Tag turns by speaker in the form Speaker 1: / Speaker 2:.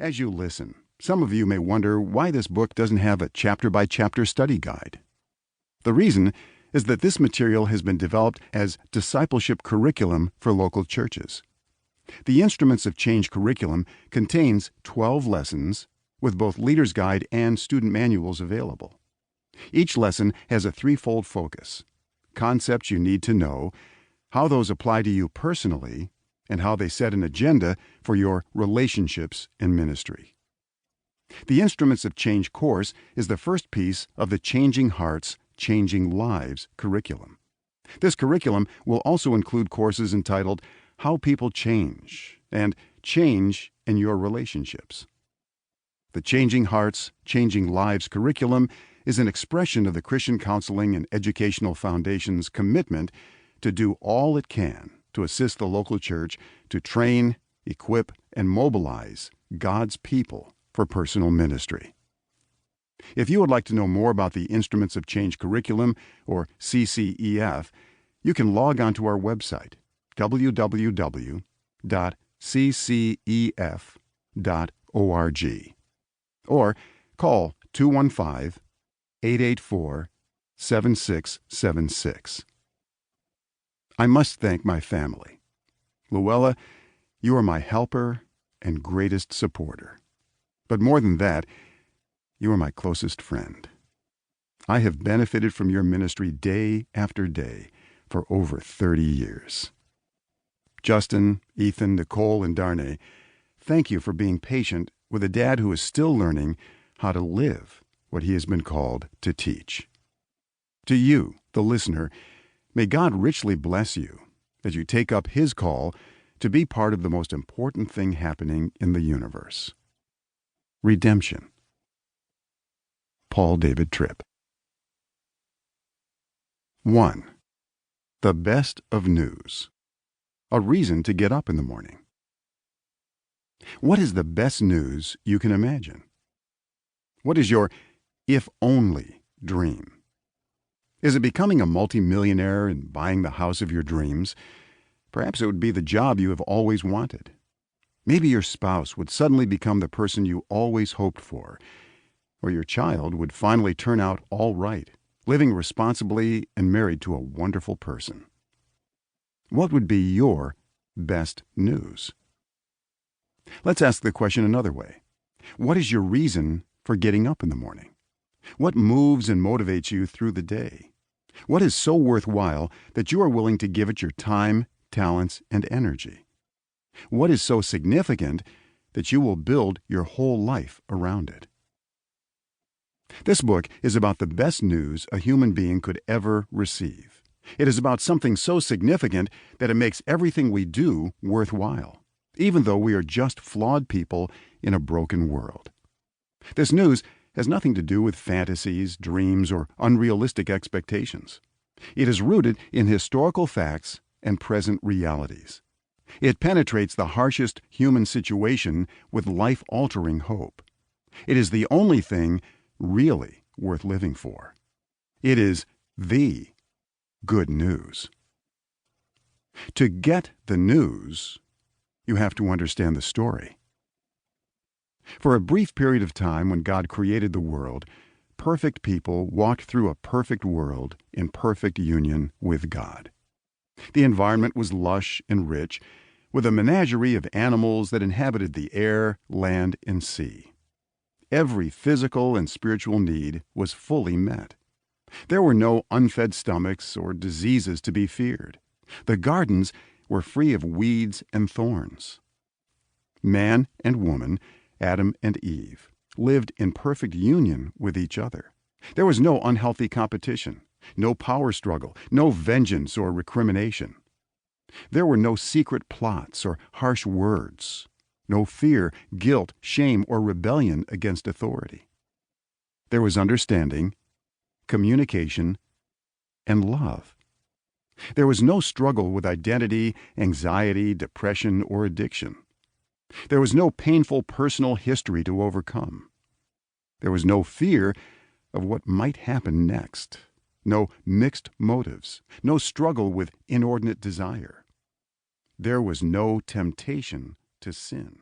Speaker 1: As you listen, some of you may wonder why this book doesn't have a chapter-by-chapter study guide. The reason is that this material has been developed as discipleship curriculum for local churches. The Instruments of Change curriculum contains 12 lessons with both Leader's Guide and student manuals available. Each lesson has a threefold focus: concepts you need to know, how those apply to you personally, and how they set an agenda for your relationships and ministry. The Instruments of Change course is the first piece of the Changing Hearts, Changing Lives curriculum. This curriculum will also include courses entitled How People Change and Change in Your Relationships. The Changing Hearts, Changing Lives curriculum is an expression of the Christian Counseling and Educational Foundation's commitment to do all it can to assist the local church to train, equip, and mobilize God's people for personal ministry. If you would like to know more about the Instruments of Change curriculum, or CCEF, you can log on to our website, www.ccef.org, or call 215-884-7676. I must thank my family. Luella, you are my helper and greatest supporter. But more than that, you are my closest friend. I have benefited from your ministry day after day for over 30 years. Justin, Ethan, Nicole, and Darnay, thank you for being patient with a dad who is still learning how to live what he has been called to teach. To you, the listener, may God richly bless you as you take up His call to be part of the most important thing happening in the universe: redemption. Paul David Tripp. 1. The best of news. A reason to get up in the morning. What is the best news you can imagine? What is your if-only dream? Is it becoming a multimillionaire and buying the house of your dreams? Perhaps it would be the job you have always wanted. Maybe your spouse would suddenly become the person you always hoped for, or your child would finally turn out all right, living responsibly and married to a wonderful person. What would be your best news? Let's ask the question another way. What is your reason for getting up in the morning? What moves and motivates you through the day? What is so worthwhile that you are willing to give it your time, talents, and energy? What is so significant that you will build your whole life around it? This book is about the best news a human being could ever receive. It is about something so significant that it makes everything we do worthwhile, even though we are just flawed people in a broken world. This news has nothing to do with fantasies, dreams, or unrealistic expectations. It is rooted in historical facts and present realities. It penetrates the harshest human situation with life-altering hope. It is the only thing really worth living for. It is the good news. To get the news, you have to understand the story. For a brief period of time when God created the world, perfect people walked through a perfect world in perfect union with God. The environment was lush and rich, with a menagerie of animals that inhabited the air, land, and sea. Every physical and spiritual need was fully met. There were no unfed stomachs or diseases to be feared. The gardens were free of weeds and thorns. Man and woman, Adam and Eve, lived in perfect union with each other. There was no unhealthy competition, no power struggle, no vengeance or recrimination. There were no secret plots or harsh words, no fear, guilt, shame, or rebellion against authority. There was understanding, communication, and love. There was no struggle with identity, anxiety, depression, or addiction. There was no painful personal history to overcome. There was no fear of what might happen next, no mixed motives, no struggle with inordinate desire. There was no temptation to sin.